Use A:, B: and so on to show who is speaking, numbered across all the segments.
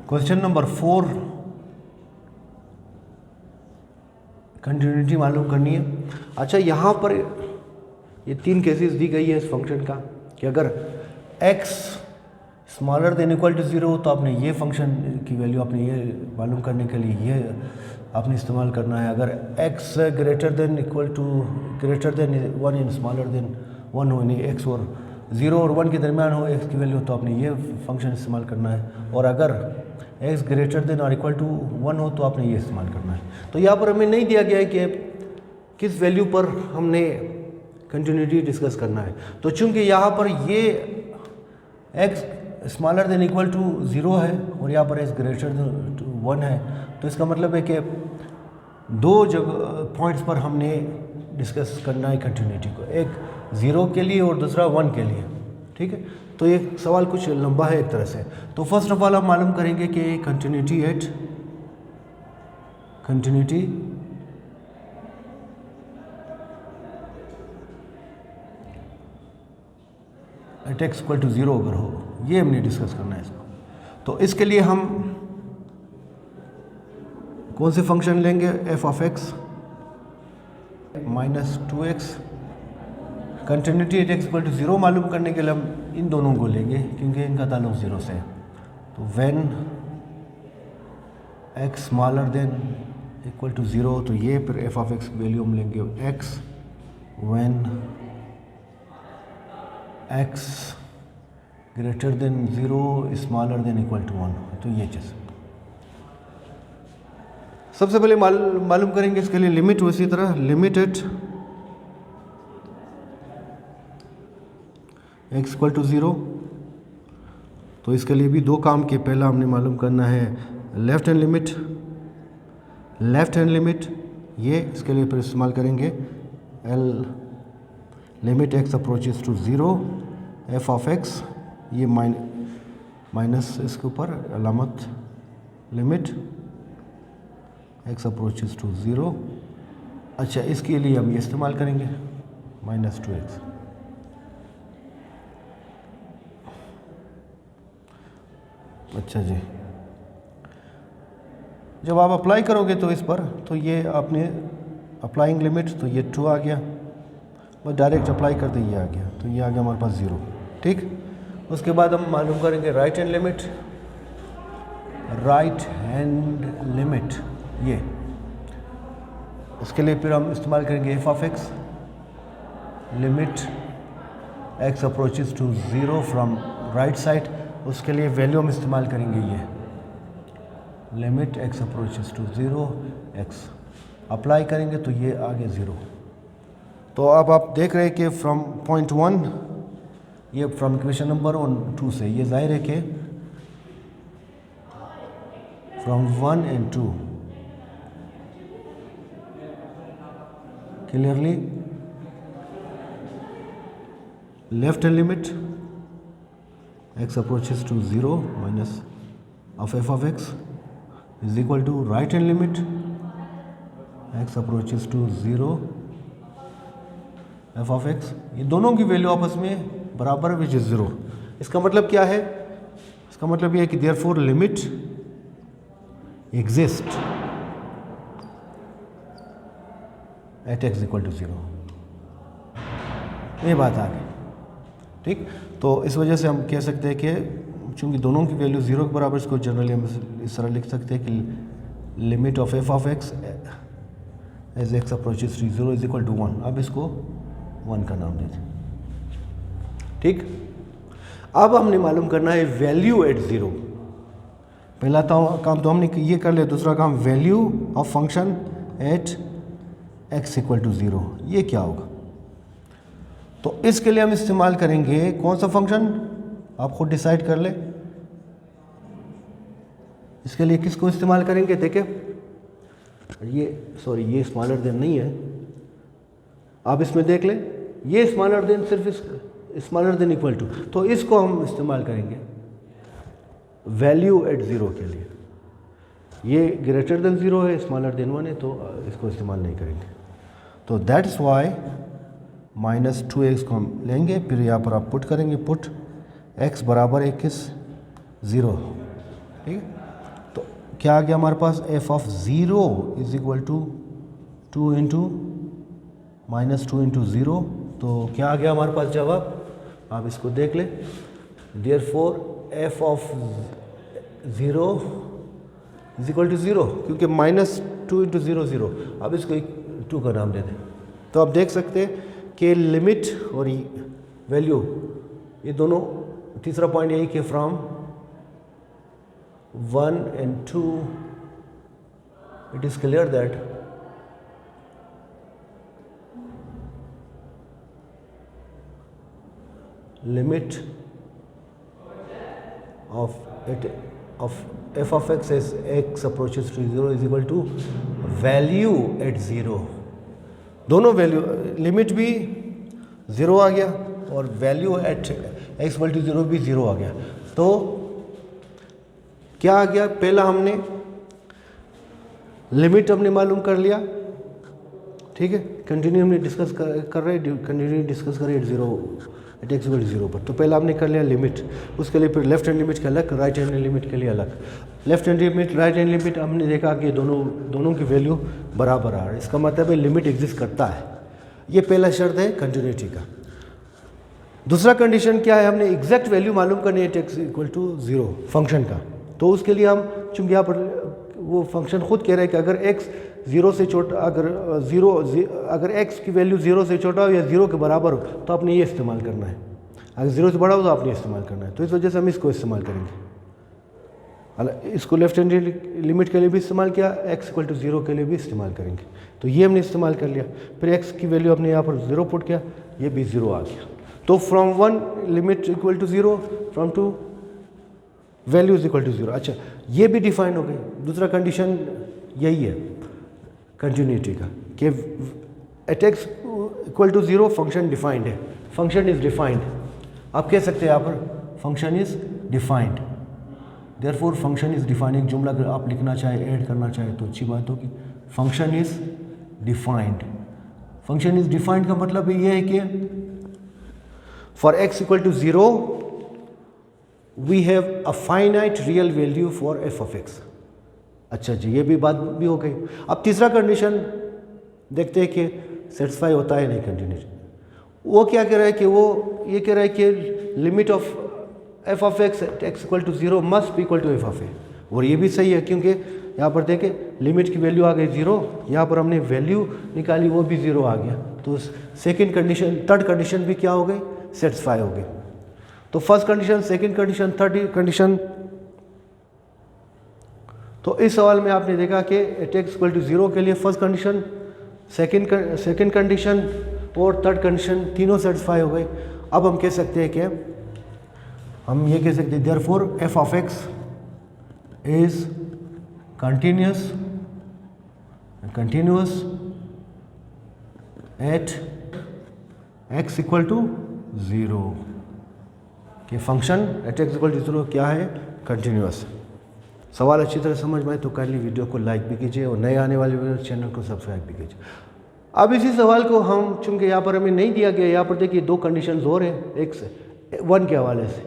A: Question number 4, continuity मालूम करनी है। अच्छा, यहाँ पर ये 3 केसेस दी गई है इस फंक्शन का कि अगर x smaller than equal to 0 तो आपने ये फंक्शन की वैल्यू आपने ये मालूम करने के लिए ये आपने इस्तेमाल करना है। अगर x greater than 1 in smaller than 1 हो, यानी x और 0 और 1 के दरमियान हो x की वैल्यू, तो आपने ये फंक्शन इस्तेमाल करना है। और अगर x ग्रेटर देन और इक्वल टू 1 हो तो आपने ये इस्तेमाल करना है। तो यहाँ पर हमें नहीं दिया गया है कि किस वैल्यू पर हमने कंटिन्यूटी डिस्कस करना है। तो चूंकि यहाँ पर ये x smaller than equal to 0 है और यहाँ पर x ग्रेटर देन 1 है, तो इसका मतलब है कि 2 जगह पॉइंट्स पर हमने डिस्कस करना है कंटिन्यूटी को, एक 0 के लिए और दूसरा 1 के लिए। ठीक है, तो ये सवाल कुछ लंबा है एक तरह से। तो फर्स्ट ऑफ ऑल हम मालूम करेंगे कि continuity at x equal to 0 अगर हो, ये हमने डिस्कस करना है इसको। तो इसके लिए हम कौन से फंक्शन लेंगे, f of x minus 2x। Continuity at x equal to 0 मालूम करने के लिए हम इन दोनों को लेंगे क्योंकि इनका ताल्लुक 0 से है। तो when x smaller than equal to 0, तो ये फिर f ऑफ x वैल्यू हम लेंगे x when x greater than 0 smaller than equal to 1। तो ये चीज़ सबसे पहले मालूम करेंगे इसके लिए लिमिट। उसी तरह limit at x equal to 0, तो इसके लिए भी 2 काम के। पहला हमने मालूम करना है लेफ्ट हैंड लिमिट, ये इसके लिए फिर इस्तेमाल करेंगे l limit x approaches to 0 f of x, ये माइनस इसके ऊपर अलामत लिमिट x अप्रोचेस टू 0। अच्छा, इसके लिए हम ये इस्तेमाल करेंगे माइनस 2x। अच्छा जी, जब आप अप्लाई करोगे तो इस पर, तो ये आपने अप्लाइंग लिमिट, तो ये 2 आ गया, बस डायरेक्ट अप्लाई कर दे, ये आ गया, तो ये आ गया हमारे पास 0। ठीक, उसके बाद हम मालूम करेंगे राइट हैंड लिमिट, ये उसके लिए फिर हम इस्तेमाल करेंगे f of x limit x approaches to 0 from right side. उसके लिए वैल्यू हम इस्तेमाल करेंगे ये limit x approaches to 0 x, apply करेंगे तो ये आ गया 0। तो अब आप देख रहे हैं कि फ्रॉम पॉइंट 1, ये फ्रॉम इक्वेशन नंबर 2 से ये जाहिर है कि from 1 and 2 clearly left hand limit x approaches to 0 minus of f of x is equal to right hand limit x approaches to 0 f of x, ये दोनों की value आपस में बराबर विच इज 0। इसका मतलब क्या है, इसका मतलब ये है कि therefore limit exist at x equal to 0, ये बात आ गई। ठीक, तो इस वजह से हम कह सकते हैं कि चूंकि दोनों की वैल्यू 0 के बराबर, इसको जनरली हम इस तरह लिख सकते हैं कि limit of f of x as x approaches to 0 is equal to 1। अब इसको 1 का नाम देते हैं। ठीक, अब हमने मालूम करना है वैल्यू एट 0। पहला काम तो हमने ये कर लिया, दूसरा काम value of function at x equal to 0, ये क्या होगा। तो इसके लिए हम इस्तेमाल करेंगे कौन सा फंक्शन, आप खुद डिसाइड कर ले। इसके लिए किसको इस्तेमाल करेंगे, देखें ये स्मॉलर देन नहीं है, आप इसमें देख ले, ये स्मॉलर देन सिर्फ स्मॉलर देन इक्वल टू, तो इसको हम इस्तेमाल करेंगे वैल्यू एट 0 के लिए। ये ग्रेटर देन 0 है, स्मॉलर देन 1 है, तो इसको इस्तेमाल नहीं करेंगे। तो that is why minus 2x को हम लेंगे, फिर यहाँ पर आप पुट करेंगे, पुट x बराबर 1 किस 0। ठीक है, क्या आ गया हमारे पास, F of zero is equal to 2 into minus 2 into zero. तो क्या आ गया हमारे पास जवाब, आप इसको देख लें। Therefore F of zero is equal to zero, क्योंकि माइनस 2 इंटू ज़ीरो ज़ीरो, अब इसको 2 का नाम दे दें। तो आप देख सकते हैं कि लिमिट और वैल्यू ये दोनों, तीसरा पॉइंट यही कि from 1 and 2 it is clear that limit of f of x as x approaches to 0 is equal to value at 0। दोनों वैल्यू, लिमिट भी 0 आ गया और value at x equal to 0 भी 0 आ गया। तो क्या आ गया, पहला हमने लिमिट हमने मालूम कर लिया, ठीक है। कंटिन्यू हमने डिस्कस कर रहे हैं, कंटिन्यू डिस्कस करें at zero, at X equal to 0 पर। तो पहला हमने कर लिया लिमिट, उसके लिए फिर लेफ्ट हैंड लिमिट के अलग, राइट हैंड लिमिट के लिए अलग। Left hand limit, right hand limit हमने देखा कि दोनों की वैल्यू बराबर आ रही है, इसका मतलब है लिमिट एग्जिस्ट करता है। ये पहला शर्त है कंटिन्यूटी का। दूसरा कंडीशन क्या है, हमने एग्जैक्ट वैल्यू मालूम करनी है एक्स इक्वल टू 0 फंक्शन का। तो उसके लिए हम, चूँकि यहाँ पर वो फंक्शन खुद कह रहे हैं कि अगर x 0 से छोटा, अगर x की वैल्यू 0 से छोटा हो या 0 के बराबर हो तो आपने ये इस्तेमाल करना है, अगर 0 से बड़ा हो तो आपने इस्तेमाल करना है। तो इस वजह से हम इसको इस्तेमाल करेंगे। इसको लेफ्ट हैंड लिमिट के लिए भी इस्तेमाल किया, x इक्वल टू 0 के लिए भी इस्तेमाल करेंगे। तो ये हमने इस्तेमाल कर लिया। फिर x की वैल्यू हमने यहाँ पर 0 पुट किया, ये भी 0 आ गया। तो from 1 limit equal to 0, from 2 value is equal to 0। अच्छा, ये भी डिफाइन हो गई। दूसरा कंडीशन यही है कंटिन्यूटी का कि at X equal to 0 function defined है, फंक्शन इज डिफाइंड। आप कह सकते हैं यहाँ पर function is defined, therefore function is defined. एक जुमला अगर आप लिखना चाहे, ऐड करना चाहे तो अच्छी बात होगी। Function is defined, function is defined का मतलब ये है कि for X equal to 0 we have a finite real value for f of x। अच्छा जी, ये भी बात भी हो गई। अब तीसरा कंडीशन देखते हैं कि सेटिस्फाई होता है नहीं कंटिन्यूटी। वो क्या कह रहा है कि वो ये कह रहा है कि limit of f of x at x equal to 0 must be equal to f of a। और ये भी सही है, क्योंकि यहाँ पर देखें लिमिट की वैल्यू आ गई 0, यहाँ पर हमने वैल्यू निकाली वो भी 0 आ गया। तो सेकेंड कंडीशन, थर्ड कंडीशन भी क्या हो गई, सेटिस्फाई हो गई। तो first condition, second condition, third condition. तो इस सवाल में आपने देखा कि एट एक्स इक्वल टू 0 के लिए फर्स्ट कंडीशन, सेकंड कंडीशन और थर्ड कंडीशन तीनों सेटिस्फाई हो गए। अब हम कह सकते हैं कि हम ये कह सकते हैं therefore F of X is continuous at X equal to 0, कि function at X equal to 0 क्या है, कंटिन्यूअस। सवाल अच्छी तरह समझ में आए तो काइंडली वीडियो को लाइक भी कीजिए और नए आने वाले चैनल को सब्सक्राइब भी कीजिए। अब इसी सवाल को हम, चूँकि यहाँ पर हमें नहीं दिया गया, यहाँ पर देखिए 2 कंडीशंस और हैं एक्स 1 के हवाले से।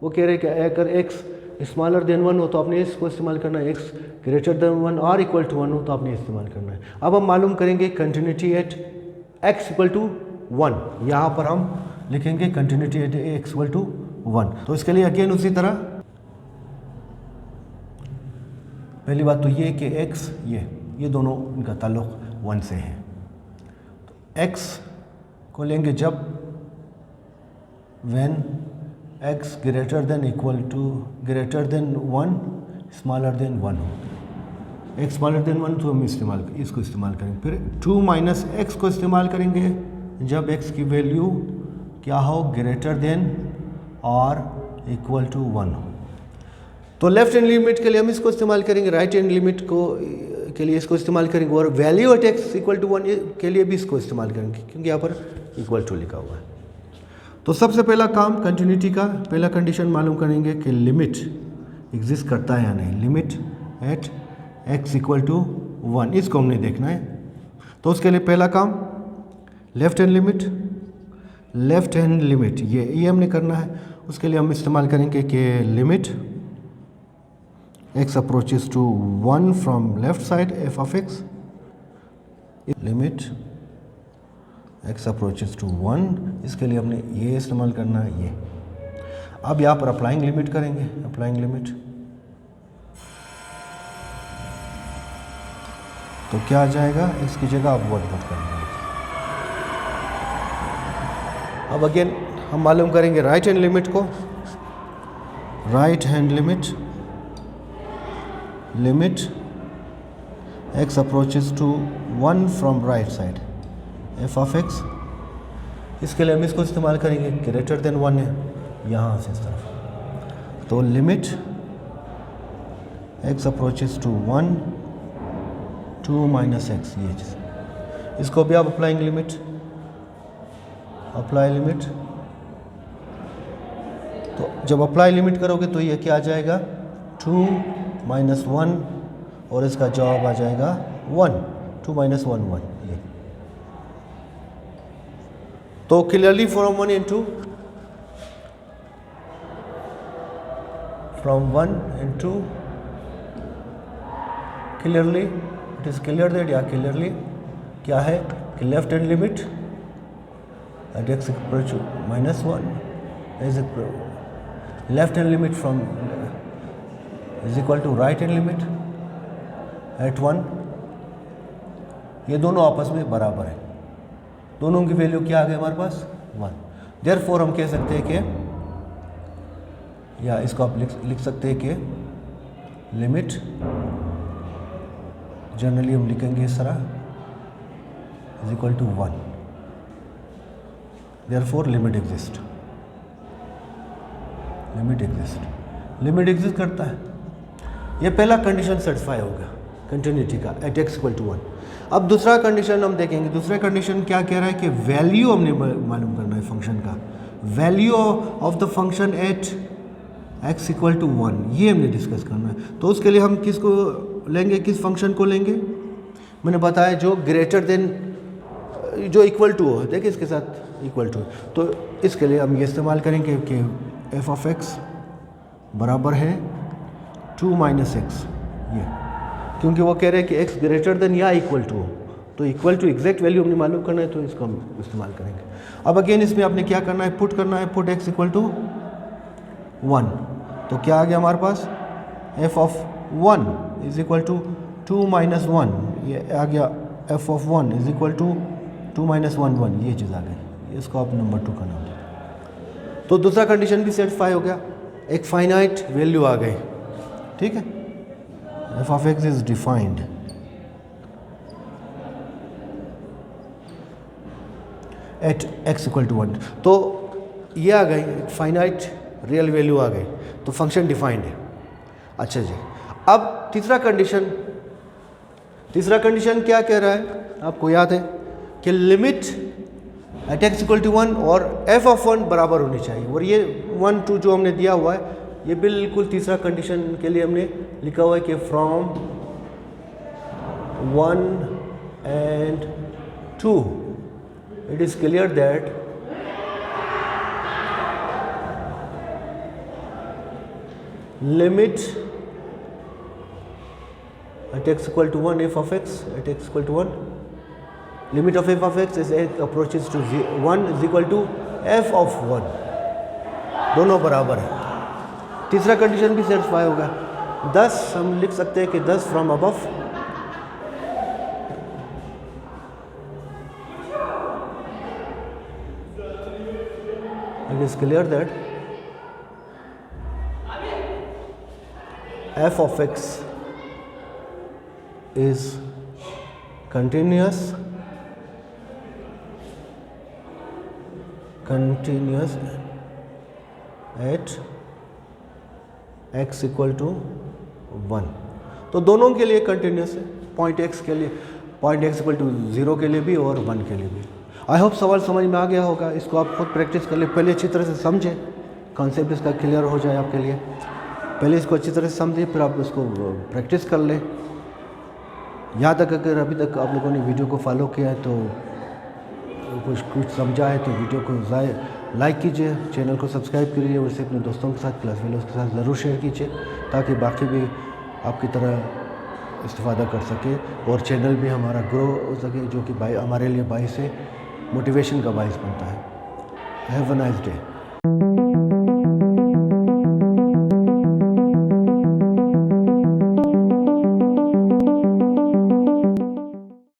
A: वो कह रहे हैं कि अगर एक्स स्मॉलर देन 1 हो तो आपने इसको इस्तेमाल करना है, एक्स ग्रेटर देन 1 और इक्वल टू 1 हो तो आपने इस्तेमाल करना है। अब हम मालूम करेंगे continuity at X equal to 1। यहाँ पर हम लिखेंगे continuity at X equal to 1। तो इसके लिए अगेन उसी तरह, पहली बात तो ये कि x ये दोनों इनका ताल्लुक़ 1 से है। तो x को लेंगे जब when x greater than equal to greater than 1 smaller than 1 हो। x स्मॉलर देन 1 तो हम इसको इस्तेमाल करेंगे। फिर 2 माइनस एक्स को इस्तेमाल करेंगे जब x की वैल्यू क्या हो, ग्रेटर देन और इक्वल टू 1 हो। तो लेफ्ट हैंड लिमिट के लिए हम इसको इस्तेमाल करेंगे, राइट हैंड लिमिट को के लिए इसको इस्तेमाल करेंगे, और value at X equal to 1 के लिए भी इसको इस्तेमाल करेंगे, क्योंकि यहाँ पर इक्वल टू लिखा हुआ है। तो सबसे पहला काम कंटिन्यूटी का पहला कंडीशन मालूम करेंगे कि लिमिट एग्जिस्ट करता है या नहीं, limit at X equal to 1, इसको हमने देखना है। तो उसके लिए पहला काम लेफ्ट हैंड लिमिट ये हमने करना है। उसके लिए हम इस्तेमाल करेंगे कि limit x approaches to 1 from left side f of x, limit x approaches to 1, इसके लिए हमने ये इस्तेमाल करना है ये। अब यहाँ पर अप्लाइंग लिमिट करेंगे, अप्लाइंग लिमिट तो क्या आ जाएगा, x की जगह आप 1 पुट करेंगे। अब अगेन हम मालूम करेंगे राइट हैंड लिमिट को, right hand limit, limit x approaches to 1 from right side f of x, इसके लिए हम इसको इस्तेमाल करेंगे ग्रेटर देन 1 है यहाँ से इस तरफ, तो limit x approaches to 1 2 minus x, ये चीज़, इसको भी आप अप्लाइंग लिमिट, अप्लाई लिमिट, तो जब अप्लाई लिमिट करोगे तो ये क्या आ जाएगा 2 minus 1 और इसका जवाब आ जाएगा 1, 2 minus 1 1, ये। तो clearly from 1 into from 1 into clearly it is clear that या clearly क्या है कि left hand limit at x approach minus 1 is left hand limit from is equal to right hand limit at 1, ये दोनों आपस में बराबर है, दोनों की वैल्यू क्या आ गई हमारे पास 1। देयरफॉर हम कह सकते हैं कि, या इसको आप लिख सकते हैं कि लिमिट, जनरली हम लिखेंगे इस तरह is equal to 1, therefore limit exist, limit exist, limit exist करता है। ये पहला कंडीशन सेटिस्फाई होगा कंटिन्यूटी का एट x इक्वल टू 1। अब दूसरा कंडीशन हम देखेंगे, दूसरा कंडीशन क्या कह रहा है कि वैल्यू हमने मालूम करना है फंक्शन का, value of the function at x equal to 1, ये हमने डिस्कस करना है। तो उसके लिए हम किसको लेंगे, किस फंक्शन को लेंगे, मैंने बताया जो ग्रेटर देन, जो इक्वल टू हो, देखिए इसके साथ इक्वल टू, तो इसके लिए हम ये इस्तेमाल करेंगे कि f ऑफ x बराबर है 2 minus x, ये, क्योंकि वो कह रहे हैं कि x ग्रेटर देन या इक्वल टू हो, तो इक्वल टू एग्जैक्ट वैल्यू हमने मालूम करना है, तो इसको हम इस्तेमाल करेंगे। अब अगेन इसमें आपने क्या करना है, पुट करना है, पुट x इक्वल टू 1, तो क्या आ गया हमारे पास f of 1 is equal to 2 minus 1, ये आ गया f of 1 is equal to 2 minus 1 1, ये चीज़ आ गई, इसको आप नंबर 2 का नाम दें। तो दूसरा कंडीशन भी सेटिस्फाई हो गया, एक फाइनाइट वैल्यू आ गई, ठीक है, f of x is defined at x equal to 1, तो ये आ गई फाइनाइट रियल वैल्यू आ गई, तो फंक्शन डिफाइंड है। अच्छा जी, अब तीसरा कंडीशन क्या कह रहा है, आपको याद है कि limit at x equal to 1 और f ऑफ 1 बराबर होनी चाहिए, और ये 1 2 जो हमने दिया हुआ है, ये बिल्कुल तीसरा कंडीशन के लिए हमने लिखा हुआ है कि from 1 and 2 it is clear that limit at x equal to 1 f of x at x equal to 1, limit of f of x as x approaches to 1 is equal to f of 1, दोनों बराबर है। तीसरा condition भी satisfy होगा, 10 हम लिख सकते हैं कि 10 from above, it is clear that f of x is continuous at x equal to 1, तो दोनों के लिए कंटिन्यूस है, पॉइंट x के लिए, पॉइंट x इक्वल टू 0 के लिए भी और 1 के लिए भी। आई होप सवाल समझ में आ गया होगा, इसको आप खुद प्रैक्टिस कर ले, पहले अच्छी तरह से समझें, कॉन्सेप्ट इसका क्लियर हो जाए आपके लिए, पहले इसको अच्छी तरह से समझें, फिर आप इसको प्रैक्टिस कर लें। यहाँ तक अगर अभी तक आप लोगों ने वीडियो को फॉलो किया है तो कुछ समझा है तो वीडियो को लाइक कीजिए, चैनल को सब्सक्राइब कीजिए, और इसे अपने दोस्तों के साथ, क्लास फेलोज़ के साथ ज़रूर शेयर कीजिए, ताकि बाकी भी आपकी तरह इस्तेफ़ादा कर सके और चैनल भी हमारा ग्रो हो सके, जो कि हमारे लिए बाइस से मोटिवेशन का बाइस बनता है। Have a nice day.